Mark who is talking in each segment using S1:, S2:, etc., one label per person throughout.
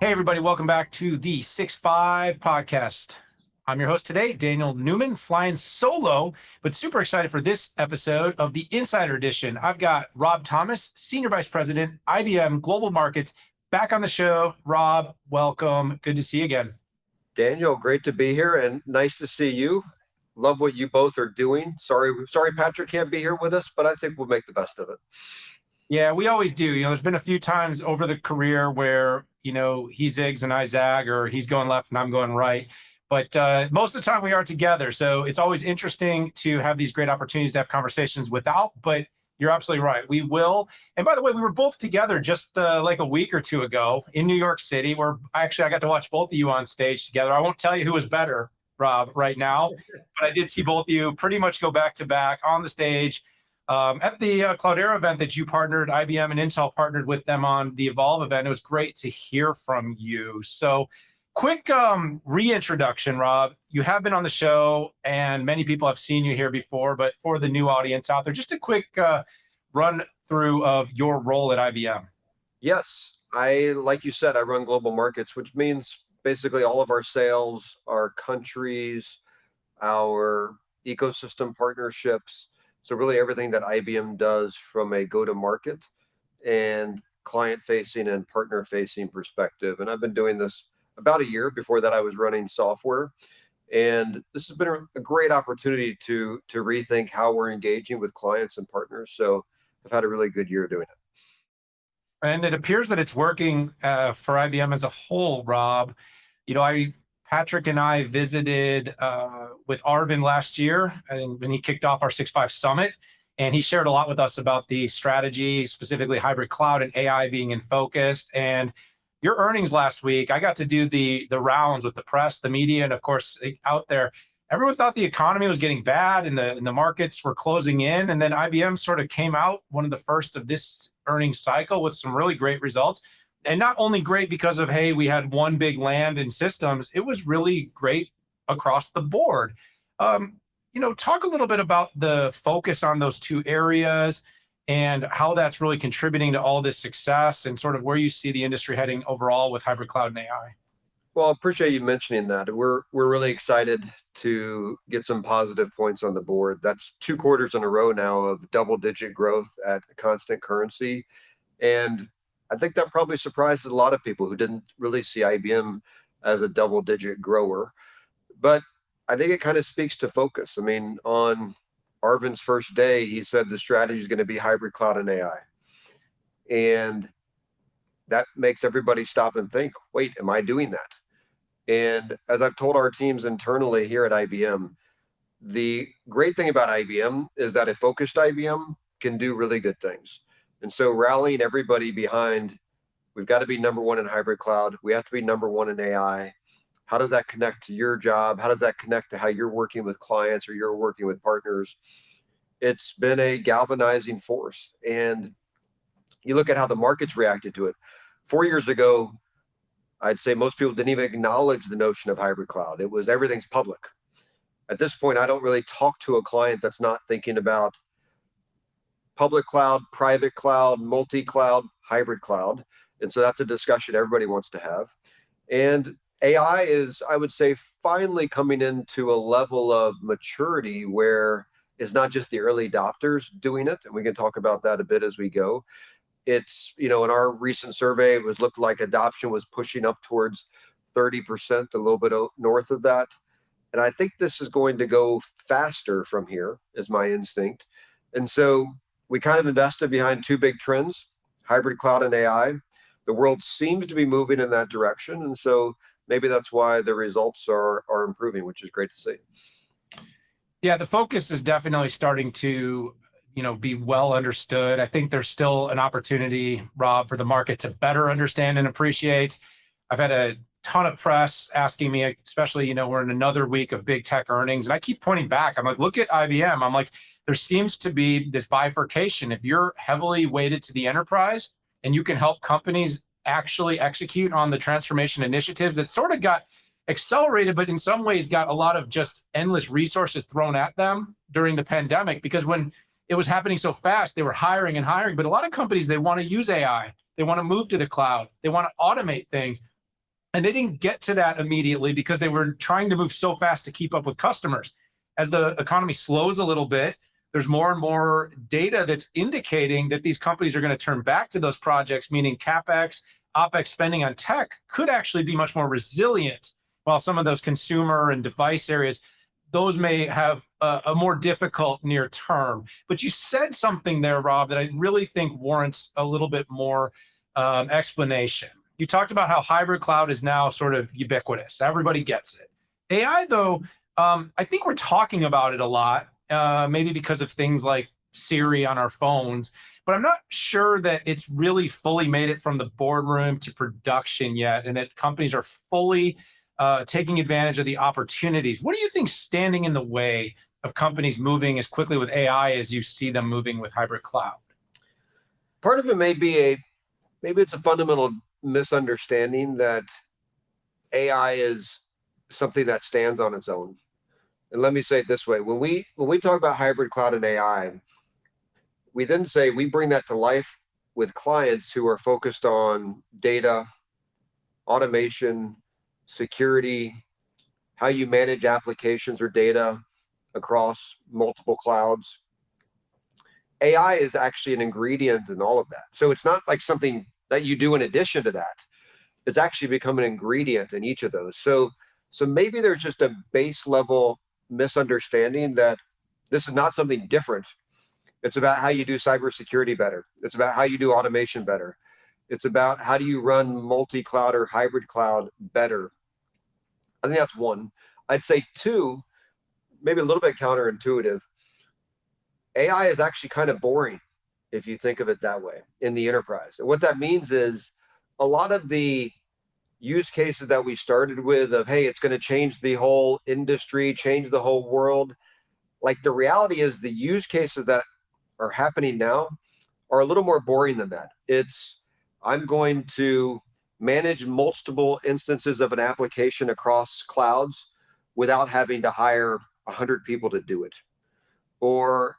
S1: Hey, everybody, welcome back to the 6-5 podcast. I'm your host today, Daniel Newman, flying solo, but super excited for this episode of the Insider Edition. I've got Rob Thomas, Senior Vice President, IBM Global Markets, back on the show. Rob, welcome. Good to see you again.
S2: Daniel, great to be here and nice to see you. Love what you both are doing. Sorry, Patrick can't be here with us, but I think we'll make the best of it.
S1: Yeah, we always do. There's been a few times over the career where, he zigs and I zag, or he's going left and I'm going right. But most of the time we are together. So it's always interesting to have these great opportunities to have conversations without, but you're absolutely right. We will. And by the way, we were both together just like a week or two ago in New York City, where I got to watch both of you on stage together. I won't tell you who was better, Rob, right now, but I did see both of you pretty much go back to back on the stage. At the Cloudera event that you partnered, IBM and Intel partnered with them on the Evolve event. It was great to hear from you. So quick reintroduction, Rob. You have been on the show and many people have seen you here before, but for the new audience out there, just a quick run through of your role at IBM.
S2: Yes, like you said, I run global markets, which means basically all of our sales, our countries, our ecosystem partnerships. So really everything that IBM does from a go-to-market and client-facing and partner-facing perspective. And I've been doing this about a year. Before that, I was running software. And this has been a great opportunity to rethink how we're engaging with clients and partners. So I've had a really good year doing it.
S1: And it appears that it's working for IBM as a whole, Rob. Patrick and I visited with Arvind last year, and when he kicked off our 6-5 Summit, and he shared a lot with us about the strategy, specifically hybrid cloud and AI being in focus. And your earnings last week, I got to do the rounds with the press, the media, and of course out there. Everyone thought the economy was getting bad and the markets were closing in. And then IBM sort of came out one of the first of this earnings cycle with some really great results. And not only great because of, hey, we had one big land in systems, it was really great across the board. Talk a little bit about the focus on those two areas and how that's really contributing to all this success and sort of where you see the industry heading overall with hybrid cloud and AI.
S2: Well, I appreciate you mentioning that. We're really excited to get some positive points on the board. That's 2 quarters in a row now of double-digit growth at constant currency. And I think that probably surprises a lot of people who didn't really see IBM as a double-digit grower. But I think it kind of speaks to focus. I mean, on Arvind's first day, he said the strategy is going to be hybrid cloud and AI. And that makes everybody stop and think, wait, am I doing that? And as I've told our teams internally here at IBM, the great thing about IBM is that a focused IBM can do really good things. And so rallying everybody behind, we've got to be number one in hybrid cloud. We have to be number one in AI. How does that connect to your job? How does that connect to how you're working with clients or you're working with partners? It's been a galvanizing force. And you look at how the market's reacted to it. 4 years ago, I'd say most people didn't even acknowledge the notion of hybrid cloud. It was everything's public. At this point, I don't really talk to a client that's not thinking about public cloud, private cloud, multi-cloud, hybrid cloud. And so that's a discussion everybody wants to have. And AI is, I would say, finally coming into a level of maturity where it's not just the early adopters doing it. And we can talk about that a bit as we go. It's, in our recent survey, it looked like adoption was pushing up towards 30%, a little bit north of that. And I think this is going to go faster from here, is my instinct. And so we kind of invested behind 2 big trends, hybrid cloud and AI. The world seems to be moving in that direction. And so maybe that's why the results are improving, which is great to see.
S1: Yeah, the focus is definitely starting to, be well understood. I think there's still an opportunity, Rob, for the market to better understand and appreciate. I've had a ton of press asking me, especially, we're in another week of big tech earnings. And I keep pointing back. I'm like, look at IBM. I'm like, there seems to be this bifurcation. If you're heavily weighted to the enterprise and you can help companies actually execute on the transformation initiatives that sort of got accelerated, but in some ways got a lot of just endless resources thrown at them during the pandemic, because when it was happening so fast, they were hiring and hiring. But a lot of companies, they want to use AI. They want to move to the cloud. They want to automate things. And they didn't get to that immediately because they were trying to move so fast to keep up with customers. As the economy slows a little bit, there's more and more data that's indicating that these companies are going to turn back to those projects, meaning CapEx, OpEx spending on tech could actually be much more resilient, while some of those consumer and device areas, those may have a more difficult near term. But you said something there, Rob, that I really think warrants a little bit more explanation. You talked about how hybrid cloud is now sort of ubiquitous. Everybody gets it. AI, though, I think we're talking about it a lot, maybe because of things like Siri on our phones, but I'm not sure that it's really fully made it from the boardroom to production yet, and that companies are fully taking advantage of the opportunities. What do you think standing in the way of companies moving as quickly with AI as you see them moving with hybrid cloud?
S2: Part of it may be maybe it's a fundamental misunderstanding that AI is something that stands on its own. And let me say it this way: when we talk about hybrid cloud and AI, we then say we bring that to life with clients who are focused on data, automation, security, how you manage applications or data across multiple clouds. AI is actually an ingredient in all of that. So it's not like something that you do in addition to that. It's actually become an ingredient in each of those. So maybe there's just a base level misunderstanding that this is not something different. It's about how you do cybersecurity better. It's about how you do automation better. It's about how do you run multi-cloud or hybrid cloud better. I think that's one. I'd say two, maybe a little bit counterintuitive. AI is actually kind of boring if you think of it that way in the enterprise. And what that means is a lot of the use cases that we started with of, hey, it's going to change the whole industry, change the whole world. Like the reality is the use cases that are happening now are a little more boring than that. It's, I'm going to manage multiple instances of an application across clouds without having to hire 100 people to do it. Or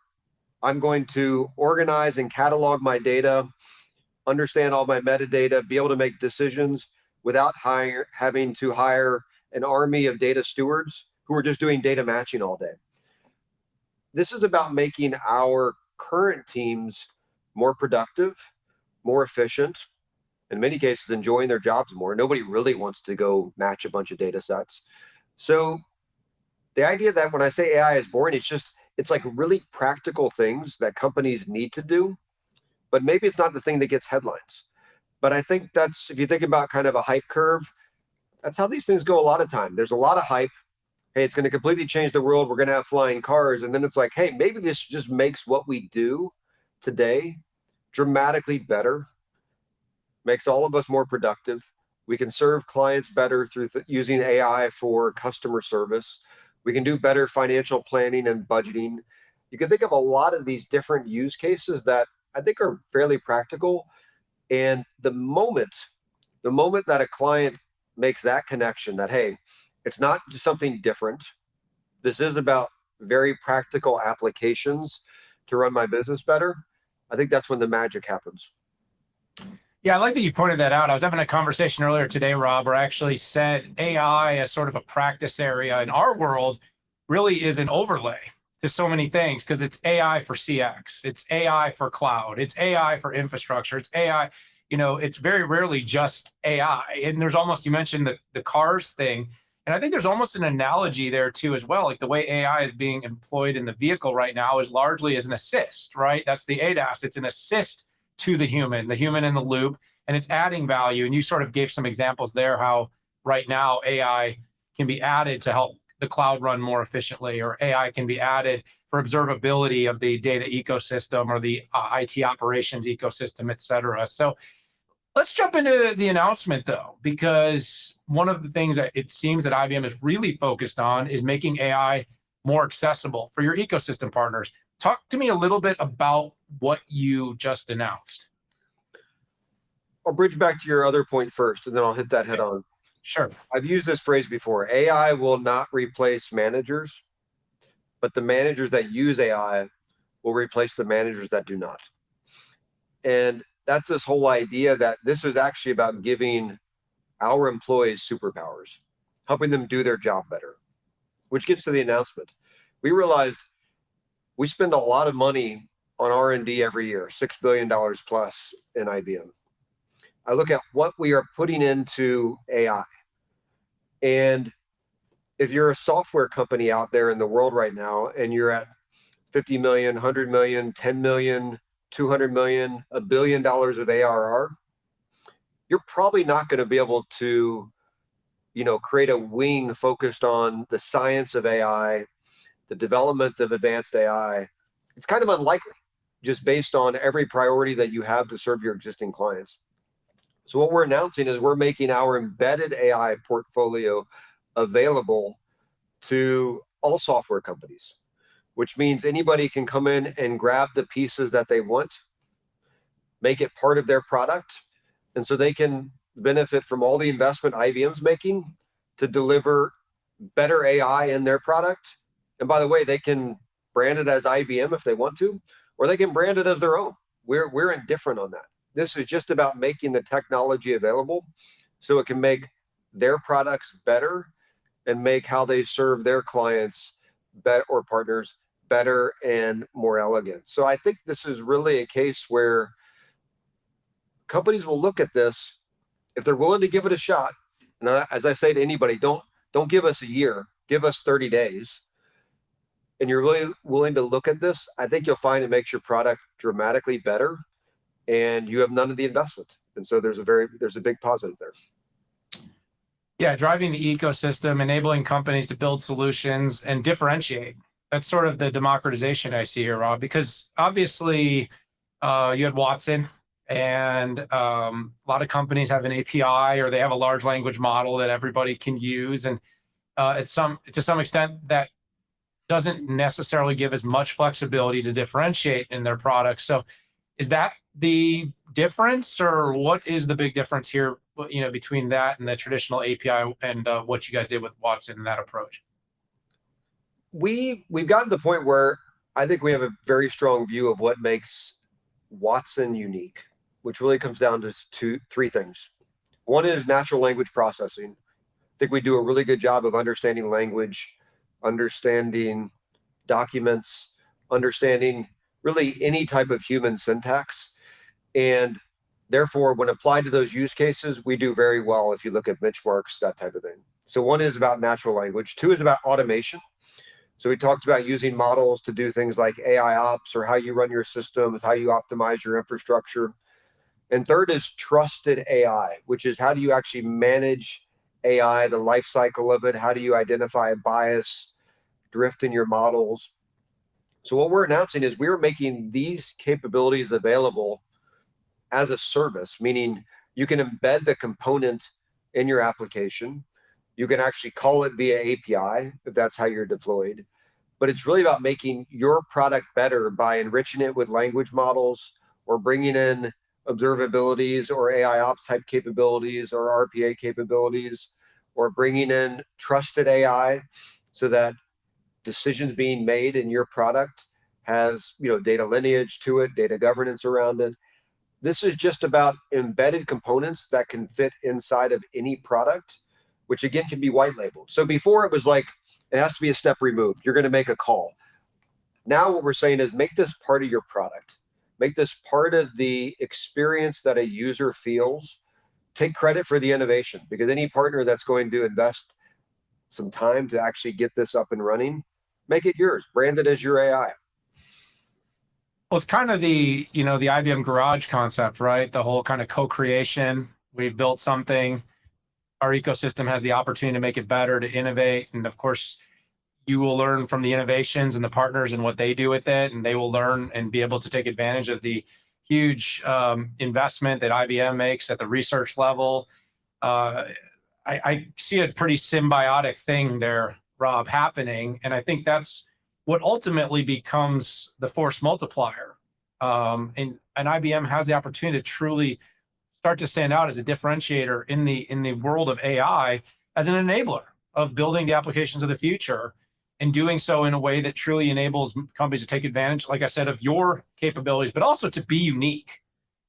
S2: I'm going to organize and catalog my data, understand all my metadata, be able to make decisions without having to hire an army of data stewards who are just doing data matching all day. This is about making our current teams more productive, more efficient, in many cases enjoying their jobs more. Nobody really wants to go match a bunch of data sets. So the idea that when I say AI is boring, it's like really practical things that companies need to do, but maybe it's not the thing that gets headlines. But I think that's, if you think about kind of a hype curve, that's how these things go a lot of time. There's a lot of hype. Hey, it's going to completely change the world. We're going to have flying cars. And then it's like, hey, maybe this just makes what we do today dramatically better, makes all of us more productive. We can serve clients better through using AI for customer service. We can do better financial planning and budgeting. You can think of a lot of these different use cases that I think are fairly practical. And the moment that a client makes that connection that, hey, it's not just something different. This is about very practical applications to run my business better. I think that's when the magic happens.
S1: Yeah, I like that you pointed that out. I was having a conversation earlier today, Rob, where I actually said AI as sort of a practice area in our world really is an overlay to so many things because it's AI for CX, it's AI for cloud, it's AI for infrastructure, it's AI. It's very rarely just AI. And there's almost, you mentioned the cars thing. And I think there's almost an analogy there too, as well. Like the way AI is being employed in the vehicle right now is largely as an assist, right? That's the ADAS. It's an assist to the human in the loop, and it's adding value. And you sort of gave some examples there how right now AI can be added to help the cloud run more efficiently, or AI can be added for observability of the data ecosystem or the IT operations ecosystem, et cetera. So let's jump into the announcement though, because one of the things that it seems that IBM is really focused on is making AI more accessible for your ecosystem partners. Talk to me a little bit about what you just announced.
S2: I'll bridge back to your other point first, and then I'll hit that head on.
S1: Sure.
S2: I've used this phrase before. AI will not replace managers, but the managers that use AI will replace the managers that do not. And that's this whole idea that this is actually about giving our employees superpowers, helping them do their job better, which gets to the announcement. We realized we spend a lot of money on R&D every year, $6 billion plus in IBM. I look at what we are putting into AI. And if you're a software company out there in the world right now and you're at 50 million, 100 million, 10 million, 200 million, $1 billion of ARR, you're probably not going to be able to, create a wing focused on the science of AI, the development of advanced AI. It's kind of unlikely just based on every priority that you have to serve your existing clients. So what we're announcing is we're making our embedded AI portfolio available to all software companies, which means anybody can come in and grab the pieces that they want, make it part of their product, and so they can benefit from all the investment IBM's making to deliver better AI in their product. And by the way, they can brand it as IBM if they want to, or they can brand it as their own. We're indifferent on that. This is just about making the technology available so it can make their products better and make how they serve their clients better, or partners better and more elegant. So I think this is really a case where companies will look at this if they're willing to give it a shot. And as I say to anybody, don't give us a year, give us 30 days. And you're really willing to look at this, I think you'll find it makes your product dramatically better and you have none of the investment. And so there's a big positive there.
S1: Yeah, driving the ecosystem, enabling companies to build solutions and differentiate. That's sort of the democratization I see here, Rob, because obviously you had Watson, and a lot of companies have an API or they have a large language model that everybody can use. And to some extent, that doesn't necessarily give as much flexibility to differentiate in their products. So is that the difference, or what is the big difference here, between that and the traditional API and what you guys did with Watson and that approach?
S2: We've gotten to the point where I think we have a very strong view of what makes Watson unique, which really comes down to three things. One is natural language processing. I think we do a really good job of understanding language, understanding documents, understanding really any type of human syntax. And therefore, when applied to those use cases, we do very well if you look at benchmarks, that type of thing. So one is about natural language. Two is about automation. So we talked about using models to do things like AI ops, or how you run your systems, how you optimize your infrastructure. And third is trusted AI, which is how do you actually manage AI, the life cycle of it? How do you identify a bias, drift in your models? So what we're announcing is we're making these capabilities available as a service, meaning you can embed the component in your application. You can actually call it via API if that's how you're deployed. But it's really about making your product better by enriching it with language models, or bringing in observabilities or AI ops type capabilities or RPA capabilities, or bringing in trusted AI so that decisions being made in your product has data lineage to it, data governance around it. This is just about embedded components that can fit inside of any product, which again can be white labeled. So before it was like it has to be a step removed. You're going to make a call. Now what we're saying is make this part of your product. Make this part of the experience that a user feels. Take credit for the innovation, because any partner that's going to invest some time to actually get this up and running, make it yours. Brand it as your AI.
S1: Well, it's kind of the IBM garage concept, right? The whole kind of co-creation. We've built something. Our ecosystem has the opportunity to make it better, to innovate. And of course, you will learn from the innovations and the partners and what they do with it. And they will learn and be able to take advantage of the huge investment that IBM makes at the research level. I see a pretty symbiotic thing there, Rob, happening. And I think that's what ultimately becomes the force multiplier. And IBM has the opportunity to truly start to stand out as a differentiator in the world of AI, as an enabler of building the applications of the future, and doing so in a way that truly enables companies to take advantage, like I said, of your capabilities, but also to be unique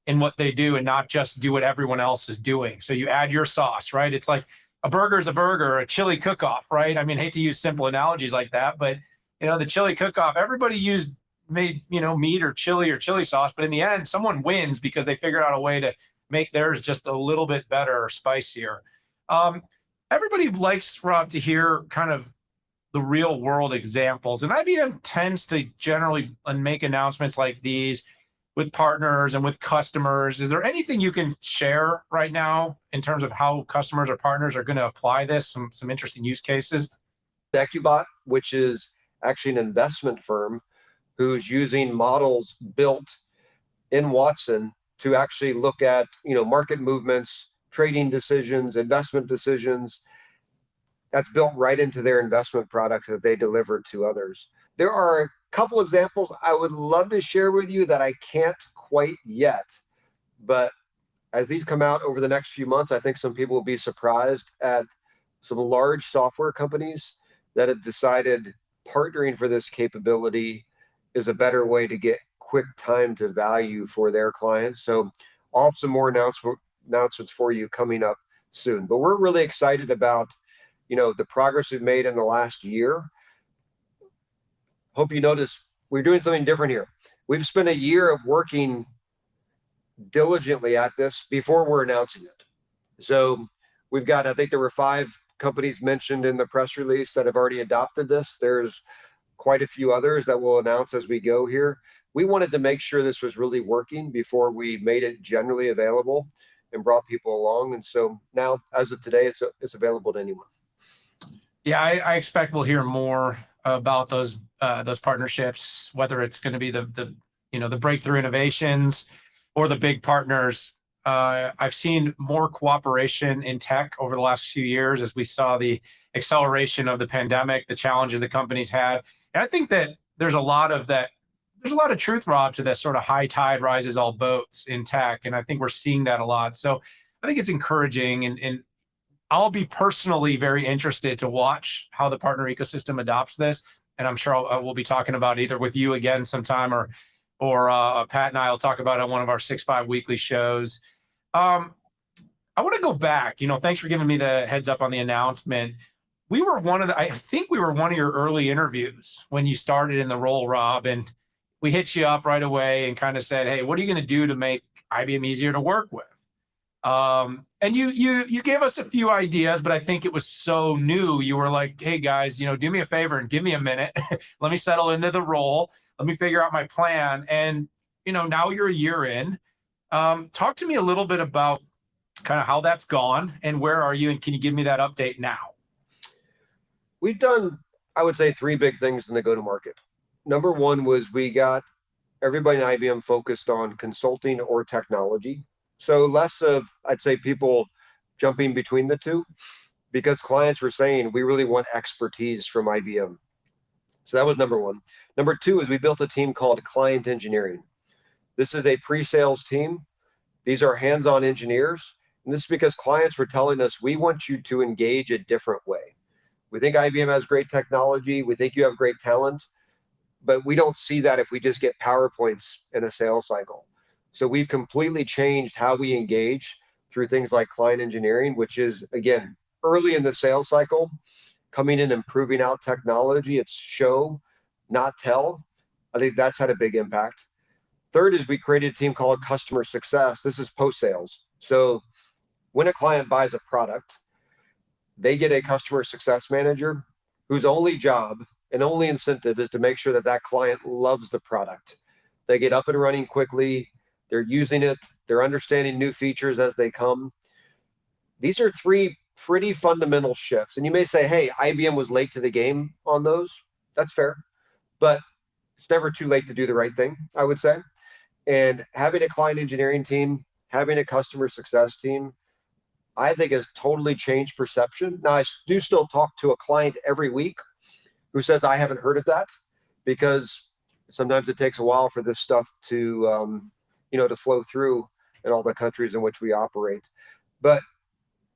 S1: in what they do and not just do what everyone else is doing. So you add your sauce, right? It's like a burger is a burger, a chili cook-off, right? I mean, I hate to use simple analogies like that, but the chili cook-off, everybody made meat or chili sauce, but in the end, someone wins because they figured out a way to make theirs just a little bit better or spicier. Um, Everybody likes, Rob, to hear kind of the real world examples, and IBM tends to generally make announcements like these with partners and with customers. Is there anything you can share right now in terms of how customers or partners are going to apply this? Some interesting use cases.
S2: Ecubot, which is actually an investment firm who's using models built in Watson to actually look at market movements, trading decisions, investment decisions. That's built right into their investment product that they deliver to others. There are a couple examples I would love to share with you that I can't quite yet, but as these come out over the next few months, I think some people will be surprised at some large software companies that have decided partnering for this capability is a better way to get quick time to value for their clients. So I'll have some more announcements for you coming up soon. But we're really excited about the progress we've made in the last year. Hope you notice we're doing something different here. We've spent a year of working diligently at this before we're announcing it. So we've got, I think there were 5 companies mentioned in the press release that have already adopted this. There's quite a few others that we'll announce as we go here. We wanted to make sure this was really working before we made it generally available and brought people along. And so now, as of today, it's available to anyone.
S1: Yeah, I expect we'll hear more about those partnerships, whether it's going to be the breakthrough innovations or the big partners. I've seen more cooperation in tech over the last few years as we saw the acceleration of the pandemic, the challenges the companies had. And I think that there's a lot of truth, Rob, to that sort of high tide rises all boats in tech. And I think we're seeing that a lot. So I think it's encouraging, and I'll be personally very interested to watch how the partner ecosystem adopts this. And I'm sure we'll be talking about either with you again sometime or Pat and I will talk about it on one of our 6-5 weekly shows. I want to go back. Thanks for giving me the heads up on the announcement. I think we were one of your early interviews when you started in the role, Rob, and we hit you up right away and kind of said, "Hey, what are you going to do to make IBM easier to work with?" And you gave us a few ideas, but I think it was so new. You were like, "Hey guys, do me a favor and give me a minute. Let me settle into the role. Let me figure out my plan." And now you're a year in. Talk to me a little bit about kind of how that's gone and where are you, and can you give me that update now?
S2: We've done, I would say, 3 big things in the go-to-market. Number one was we got everybody in IBM focused on consulting or technology. So less of, I'd say, people jumping between the two, because clients were saying, we really want expertise from IBM. So that was number one. Number two is we built a team called client engineering. This is a pre-sales team. These are hands-on engineers. And this is because clients were telling us, we want you to engage a different way. We think IBM has great technology. We think you have great talent, but we don't see that if we just get PowerPoints in a sales cycle. So we've completely changed how we engage through things like client engineering, which is, again, early in the sales cycle, coming in and proving out technology. It's show, not tell. I think that's had a big impact. Third is we created a team called customer success. This is post-sales. So when a client buys a product, they get a customer success manager whose only job and only incentive is to make sure that that client loves the product. They get up and running quickly. They're using it. They're understanding new features as they come. These are 3 pretty fundamental shifts. And you may say, hey, IBM was late to the game on those. That's fair. But it's never too late to do the right thing, I would say. And having a client engineering team, having a customer success team, I think has totally changed perception. Now, I do still talk to a client every week who says, I haven't heard of that, because sometimes it takes a while for this stuff to, to flow through in all the countries in which we operate. But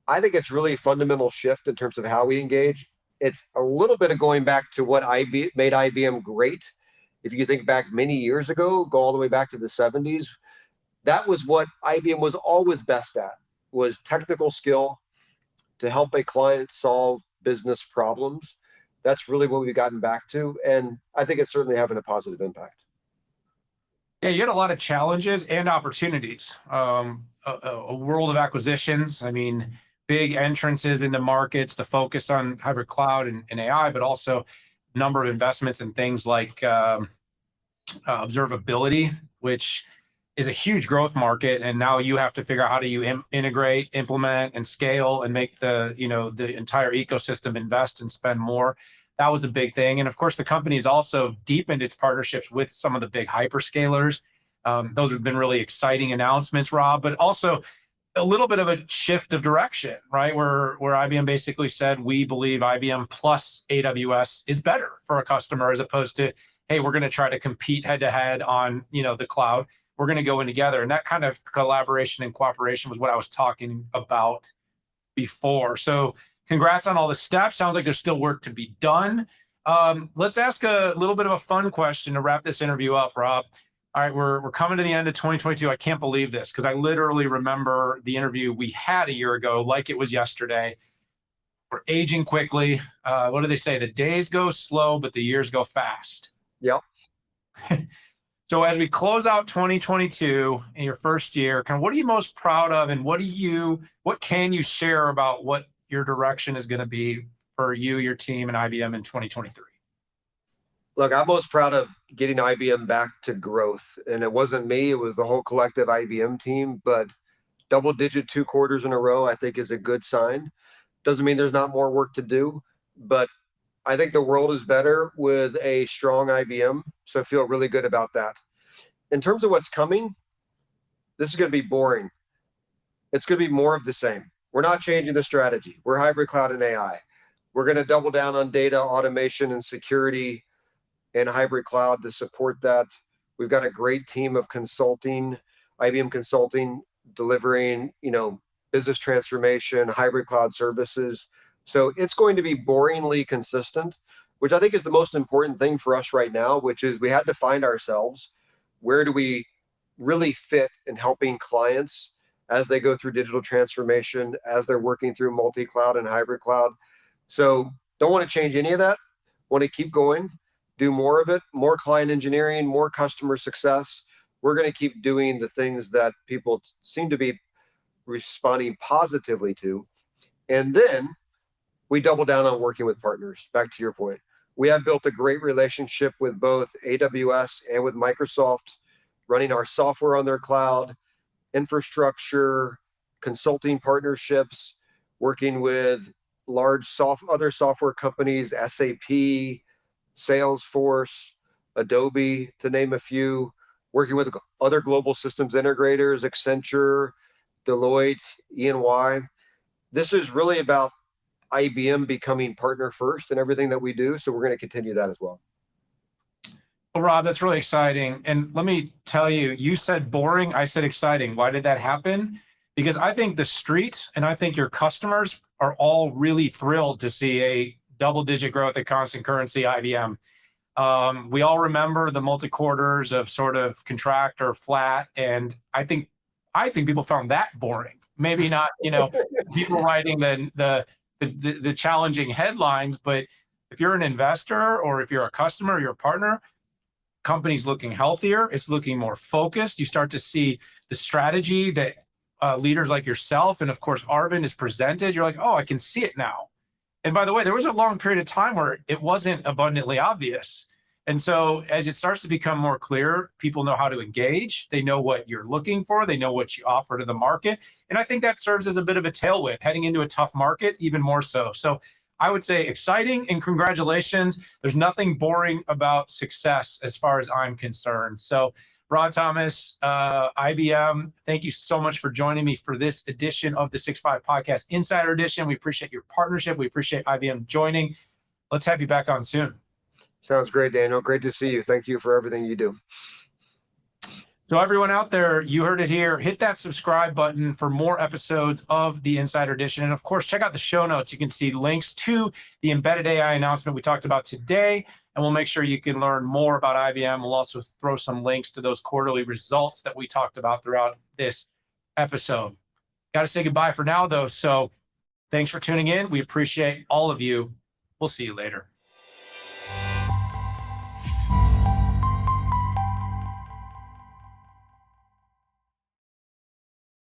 S2: I think it's really a fundamental shift in terms of how we engage. It's a little bit of going back to what made IBM great. If you think back many years ago, go all the way back to the 70s, That was what IBM was always best at, was technical skill to help a client solve business problems. That's really what we've gotten back to. And I think it's certainly having a positive impact.
S1: Yeah, you had a lot of challenges and opportunities. A world of acquisitions. I mean, big entrances into markets, the focus on hybrid cloud and AI, but also number of investments in things like observability, which is a huge growth market. And now you have to figure out how do you integrate, implement, and scale, and make the entire ecosystem invest and spend more. That was a big thing. And of course, the company's also deepened its partnerships with some of the big hyperscalers. Those have been really exciting announcements, Rob, but also a little bit of a shift of direction, right? Where IBM basically said, we believe IBM plus AWS is better for a customer, as opposed to, hey, we're going to try to compete head to head on, the cloud. We're going to go in together. And that kind of collaboration and cooperation was what I was talking about before. So congrats on all the steps. Sounds like there's still work to be done. Let's ask a little bit of a fun question to wrap this interview up, Rob. All right, we're coming to the end of 2022. I can't believe this, because I literally remember the interview we had a year ago like it was yesterday. We're aging quickly. What do they say? The days go slow, but the years go fast.
S2: Yep.
S1: So as we close out 2022 in your first year, kind of what are you most proud of, and what can you share about what your direction is going to be for you, your team, and IBM in 2023?
S2: Look, I'm most proud of getting IBM back to growth. And it wasn't me, it was the whole collective IBM team. But double digit 2 quarters in a row, I think, is a good sign. Doesn't mean there's not more work to do, but I think the world is better with a strong IBM. So I feel really good about that. In terms of what's coming, this is going to be boring. It's going to be more of the same. We're not changing the strategy. We're hybrid cloud and AI. We're going to double down on data automation and security and hybrid cloud to support that. We've got a great team of consulting, IBM Consulting, delivering, business transformation, hybrid cloud services. So it's going to be boringly consistent, which I think is the most important thing for us right now, which is we had to find ourselves. Where do we really fit in helping clients as they go through digital transformation, as they're working through multi-cloud and hybrid cloud? So don't want to change any of that. Want to keep going, do more of it, more client engineering, more customer success. We're going to keep doing the things that people seem to be responding positively to. And then we double down on working with partners. Back to your point, we have built a great relationship with both AWS and with Microsoft, running our software on their cloud, infrastructure, consulting partnerships, working with large other software companies, SAP, Salesforce, Adobe, to name a few, working with other global systems integrators, Accenture, Deloitte, E&Y. This is really about IBM becoming partner first in everything that we do. So we're going to continue that as well.
S1: Well, Rob, that's really exciting. And let me tell you, you said boring, I said exciting. Why did that happen? Because I think the street and I think your customers are all really thrilled to see a double-digit growth at constant currency IBM. We all remember the multi-quarters of sort of contract or flat, and I think people found that boring. Maybe not, people writing the challenging headlines, but if you're an investor or if you're a customer or you're a partner, company's looking healthier, it's looking more focused. You start to see the strategy that leaders like yourself and of course Arvind is presented. You're like, oh, I can see it now. And by the way, there was a long period of time where it wasn't abundantly obvious. And so as it starts to become more clear, people know how to engage. They know what you're looking for. They know what you offer to the market. And I think that serves as a bit of a tailwind heading into a tough market, even more so. So I would say exciting and congratulations. There's nothing boring about success as far as I'm concerned. So Rod Thomas, IBM, thank you so much for joining me for this edition of the 6.5 Podcast Insider Edition. We appreciate your partnership. We appreciate IBM joining. Let's have you back on soon.
S2: Sounds great, Daniel. Great to see you. Thank you for everything you do.
S1: So everyone out there, you heard it here. Hit that subscribe button for more episodes of the Insider Edition. And of course, check out the show notes. You can see links to the embedded AI announcement we talked about today, and we'll make sure you can learn more about IBM. We'll also throw some links to those quarterly results that we talked about throughout this episode. Got to say goodbye for now, though. So thanks for tuning in. We appreciate all of you. We'll see you later.